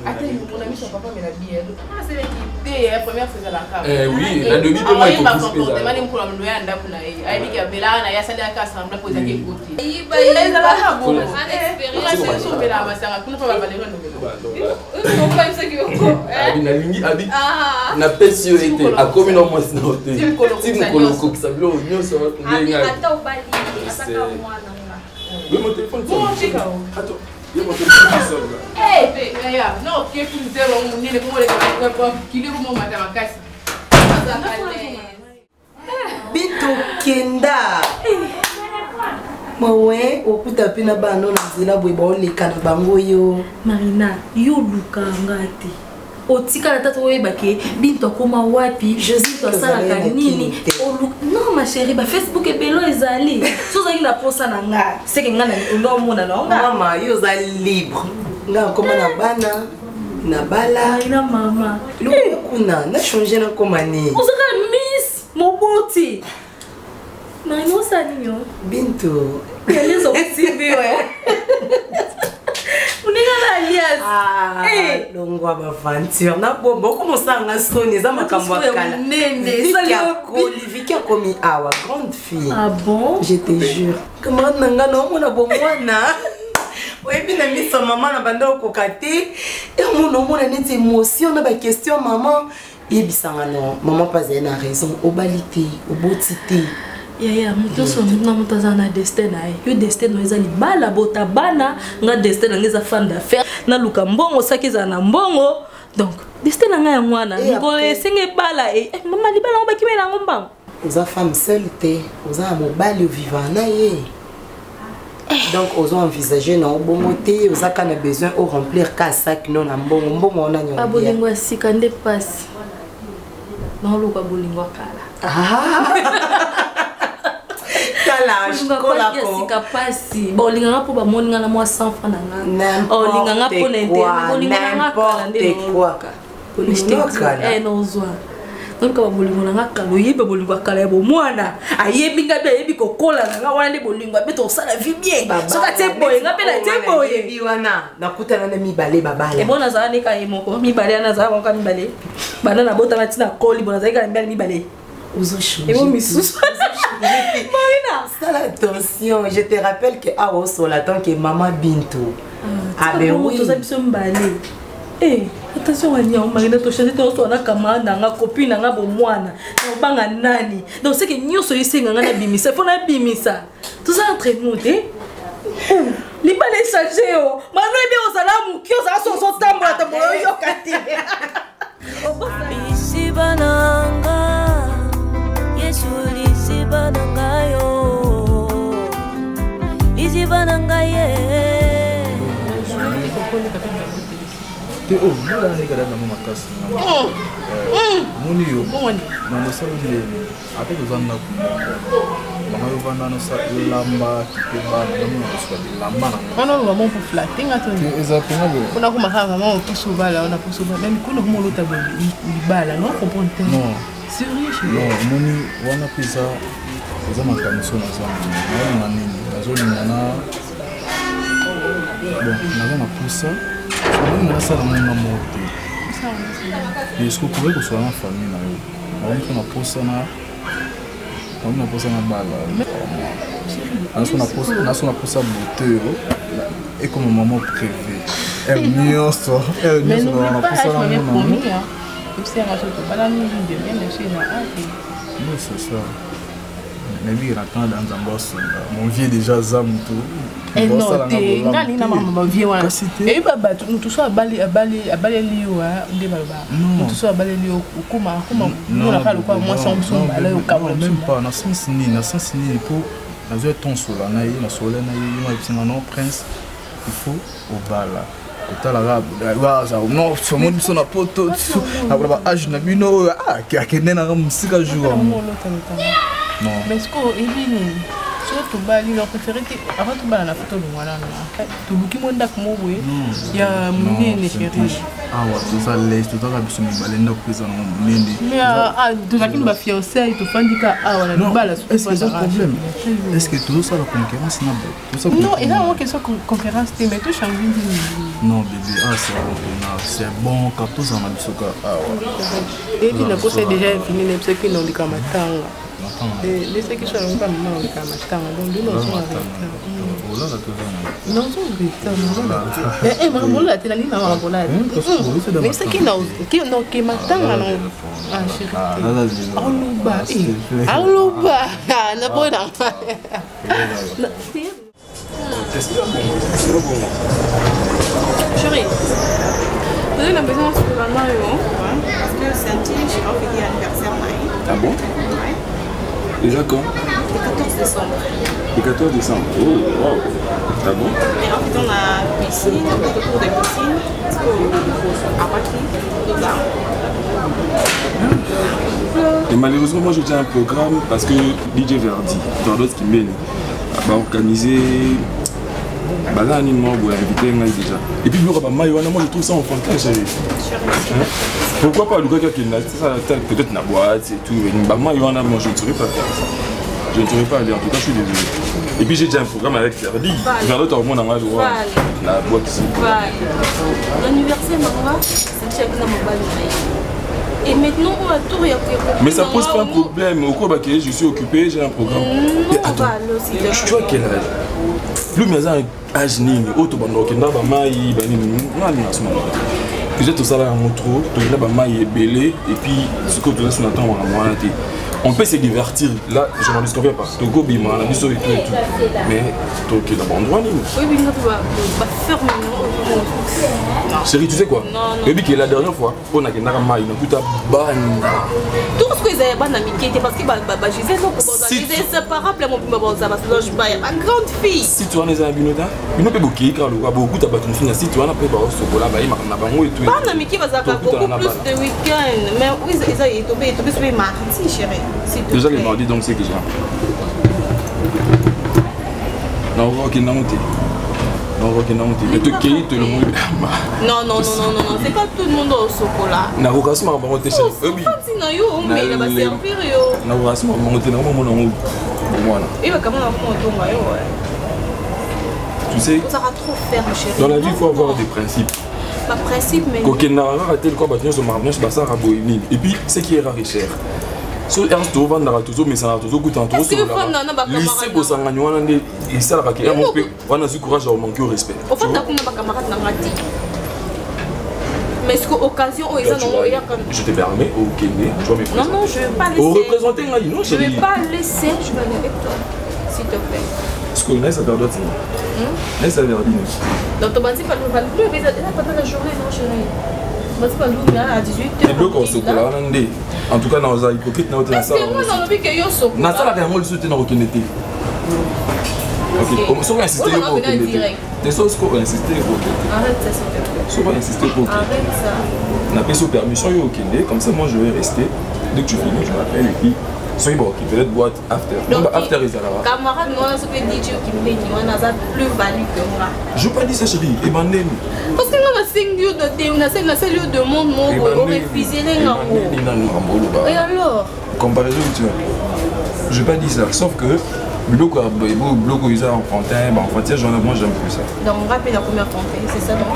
Attends, mon ami, son papa me l'a dit. Ah, c'est l'équipe. La première fois, la carte. Oui, la demi pour moi, il faut plus que ça. Il faut que non, qui est plus zéro, on est le qui est mon matin. Bito Kenda. Mawe, okuta pina bano na zela boyeba oleka na bango yo. Marina, yo luka ngati. Otika na tatu oyebake Binto koma wapi, Josie tosalaka nini? Non ma chérie, ba Facebook ebelo ezali. Sozaki la posa na nga. Seke nga na ndo mona na nga. Mama, yo za libre. Nga koma na bana. Na bala. Marina mama. Loko kuna na changer na koma ni. Ozaka miss Moboti. Marina osani yo. Binto. Yalezo tsibi we. alias longwa baventure na bombo komosanga soni za makambo akala Viki akomi awa grande fille. Ah bon? Je te jure. Camarade nanga na omona bomwana oyebi na miso mama na banda okoka te emona omona neti émotion na baquestion maman yebisanga no maman pas na raison obali te oboti te. Yaya, mutu so na mutu na destin na yo destin no ezali bala bota bana nga destin na ngeza fan d'affaires na luka mbongo sakiza na mbongo donc destin na nga ya mwana ngo esenge bala mama libala ngo bakimela ngomba oza femme seule te oza mobali vivant na ye donc ozo envisager na obongo te oza kana besoin au remplir ka sac non na mbongo mbongo na nyonga abolingo asika nde passe na luka bolingo kala olinganga mpo bamoninga na mwa 100 francs na nga olinganga mpo na nozwa noluka babolingo nanga kala oyebi bolingo akala ya bomwana ayebi nga mpe ayebi kokola nanga wana nde bolingo abe tosala vi bien soki atie boye nga mpe natie boye wana nakutana na mibale babala ebo nazala neka ye moko mibale ana nazala moka mibale bana nabotama ntina koli bo nazalaki na mibale mibale et mon missous. Marina, ça attention, je te rappelle que à Osolaton que maman Bintou. Ah ben oui. Eh, attention Ania, Marina to changer to so na camarade na copine na bo mwana. Na banga nani. Donc c'est que nyoso yisenga na bimisa, faut na bimisa. Tout ça entre nous, libala echange yo mano ebe ozala moki ozala so ozotambola tambola oyoka te lisiba nanga yesu lisiba nanga yo lisiba nanga ye te o mala ndekala na makasi moni yo na mosala ndeni ate toza ndako mama yo vanda lamba kiteba na kosuka lamba wana maman pour flatter ngato exactement kuna kuma kama maman pour sovala on a pour sovala mais kuna kuma lota libala non comprendre te non sérieux non moni wana pesa eza makamso na zamba na nini nazolingana bon naza na pusa on a ça dans mon amour. Est-ce que vous pouvez que ce soit en famille là? On a posé na balle. On a posé beauté et comme maman prévue. Elle mieux ça. Elle mieux ça. On a posé na maman. Oui, c'est ça. Mais lui, il attend dans un boss. Mon vieux déjà zam tout. Eh non, t'es ngani na maman vieux wana. Et baba, nous soit abali liyo nde baba. Nous soit abali liyo kuma nous na pas le quoi moi sans bala yo kabla. Même pas na sens ni pour na zo ton sola na yi na sola na yi ma pisanga non prince. Il faut au bala. Kotala rab ça non so mon so na poto. Abra âge na bino ki akende na musika jour. Non. Mais est-ce que Evine, surtout Bali, leur préféré, avant tout Bali, la photo de moi là, tout le monde a comme oui, il y a mon nez chéri. Ah ouais, tout ça laisse, tout ça la biche me balène dans présent mon nez. Mais tout ça qui nous va fiancé, tout fan dit que voilà, le Bali, est-ce que c'est un problème? Est-ce que tout ça la concurrence n'a pas? Non, il y a une question concurrence, mais tout change. Non bébé, c'est bon, quand tout ça m'a dit que ah ouais. Et puis la cause est déjà fini, les ceux qui n'ont dit qu'à matin. Les ceux qui sont pas maintenant le matin, donc nous sommes avec non, eh maman là tu l'as dit maman là mais c'est qui non qui matin non ah chérie alouba na bon qu'est-ce qu'il y a bon chérie vous avez l'impression que c'est vraiment parce que c'est un petit je crois qu'il y a anniversaire ah bon déjà quand? Le 14 décembre. Le 14 décembre. Oh, wow. Ah bon? Et en fait, on a piscine, on a le tour des piscines, à Paki, et malheureusement, moi je tiens un programme parce que DJ Verdi, dans d'autres qui mène, va organiser. Bah là, moi, vous invité déjà. Et puis, moi je trouve ça enfantin, chérie. Pourquoi pas le gars qui est peut-être dans la boîte et tout. Moi, je ne saurais pas faire ça. Je ne saurais pas aller, en tout cas, je suis désolé. Et puis, j'ai déjà un programme avec Verdi. Vers l'autre, au monde, on va voir la boîte ici. L'anniversaire, maman, c'est chacun dans mon bail. Et maintenant, on va tout réactiver. Mais ça pose pas un problème. Au cours de je suis occupé, j'ai un programme. Non, on va aller aussi. Tu vois quel âge? Plus mais un âge nini, auto bando kenda ba mai ba nini, nani na suma. Peut-être tout ça là en trop, tout là ba mai est belé et puis ce que tout là sur attend on a été. On peut se divertir. Là, je m'en dis qu'on vient pas. Togo bima, la biso et tout et tout. Mais toi qui là endroit nini. Oui, mais tu vas faire maintenant. Chérie, tu sais quoi? Et puis que la dernière fois, on a que na mai, na tout à ban. Tout ce que ils avaient ban amitié parce que je disais non pour ils étaient inséparables mon papa ça parce que je pas ma grande fille. Si tu en es un binota, il ne peut pas car le beaucoup ta battu fini si tu en as pas au sokola ba na bango et tout. Ban amitié va ça beaucoup plus de week-end mais oui ça est tombé sur mardi chérie. Déjà les mardis donc c'est que j'ai. Non, ok, non, monté. Non, ok, non, monté. Mais tu cueilles tout le monde. Non, c'est pas tout le monde au chocolat. Na rokasu ma monté chez oui. Mais il va servir yo. Na rokasu ma monté na mon nom. Moi là. Il va comment on tombe yo. Tu sais. Ça va trop faire chérie. Dans la vie il faut avoir des principes. Pas principe mais. Quand on a raté le quoi battre sur mariage bah ça raboini. Et puis ce qui est rare et cher. So ernst to vanda ratozo mais ça ratozo coûte en trop sur la lycée pour s'engager wana ndé et ça la paquet un peu wana su courage au manquer au respect au fait nakuna ba camarade na ngati mais est-ce que occasion o eza non ya comme je te permets au Kenya tu vois mes frères non je vais pas laisser au représenter ngai non je vais pas laisser je vais aller avec toi s'il te plaît Est-ce que ça perd d'autres? Ça perd d'autres. Donc, tu vas dire pas plus, mais pendant la journée, non, chérie. Tu vas dire pas plus, à 18h. Les blocs au chocolat, en tout cas, dans les hypocrites, dans la salle. Est-ce que moi, dans le but que yo chocolat? Dans la salle, il y a un mot de dans le ok, si on insiste pour que les choses qu'on insiste pour que arrête ça, s'il te plaît. Si on va insister pour que arrête ça. On a payé sous permission, comme ça, moi je vais rester. Dès que tu finis, tu m'appelles et puis soyez bon, qui peut-être boîte after. Donc, after is là-bas. Camarade, moi, ce que DJ qui me dit, on a plus value que moi. Je veux pas dire ça, chérie. Et ben, parce que nous, on a 5 lieux de thé, on a 5 lieux de monde, on refusé les ngambos. Et alors? Comparaison, tu vois. Je vais pas dire ça, sauf que. Bloc ils ont enfantin, moi j'aime plus ça. Donc on rappelle la première fontaine, c'est ça donc.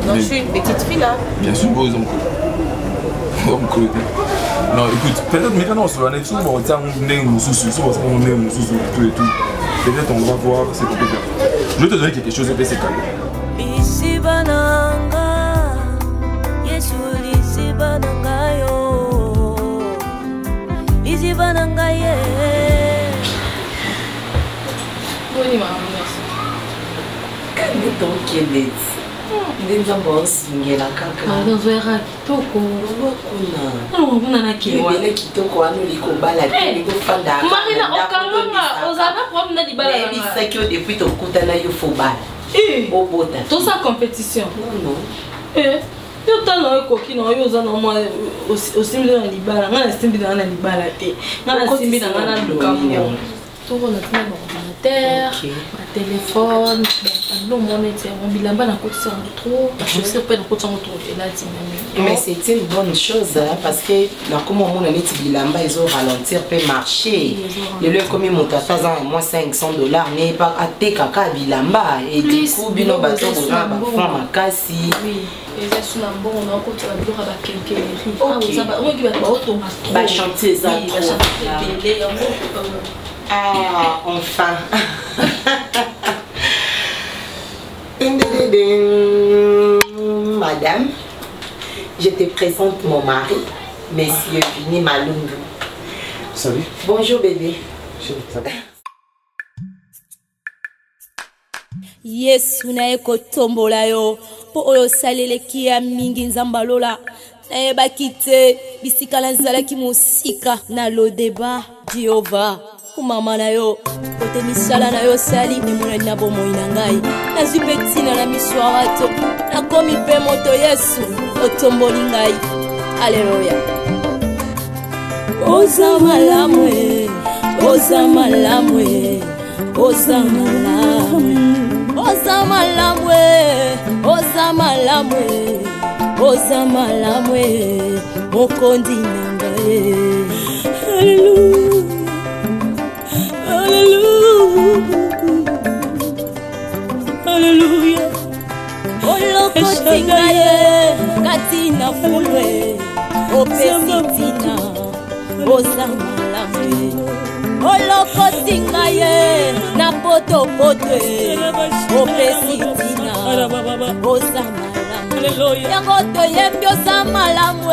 Donc je suis une petite fille là. Bien sûr, vous hommes. Non, écoute, peut-être maintenant sur l'année, on tient on est sous tout et tout. Peut-être on va voir ce qu'on peut faire. Je vais te donner quelque chose et c'est calme. Lisi bananga, Yesu lisi bananga yo, lisi bananga ye. Oui, maman, merci. Quand tu es dans quel Ndenza boss ngela kaka. Mazoera kitoko. Kuna na kiwele kitoko ano likobala liko fanda. Marina okanganga ozana kwa mna dibala. Mais ça que depuis to kutana yo fobala. Bobota. Tout ça compétition. Non. Yo tano ekoki na yo ozana mo osimbi na libala, ngana simbi na libala te. Ngana simbi na ngana lukamu. Tout on a plein d'ordinateur, ma téléphone, mon bilamba n'a pas trop, je sais pas trop là. Mais c'est une bonne chose parce que dans comment on a mis bilamba ils ont ralentir peut marcher. Le lieu comme mon tata à moins $500 n'est pas à tes caca bilamba et du coup bino bateau pour ma makasi. Oui. Et ça sur la bon on a encore la bureau avec quelqu'un. Ah vous avez on qui va pas automatiquement. Bah chanter ça. Oui, va chanter ah, enfin. Madame, je te présente mon mari, Monsieur Vini Malungu. Salut. Bonjour bébé. Yesu na eko tombola yo po oyo saleleki ya mingi nzambalola nayebaki te bisika nazalaki mosika na lodeba Jehova kumama na yo kote misala na yo sali emonani na bomoi na ngai nazwi mpe ntina na miso ya bato nakomi mpe moto Yesu otomboli ngai aleluya oza malamu oza malamu oza malamu oza malamu oza malamu oza malamu mokondi na ngai haleluya haleluya olokoti ngai kati na fulwe opesi ntina oza malamu olokoti ngai na potopoto opesi ntina oza malamu yango toyembi oza malamu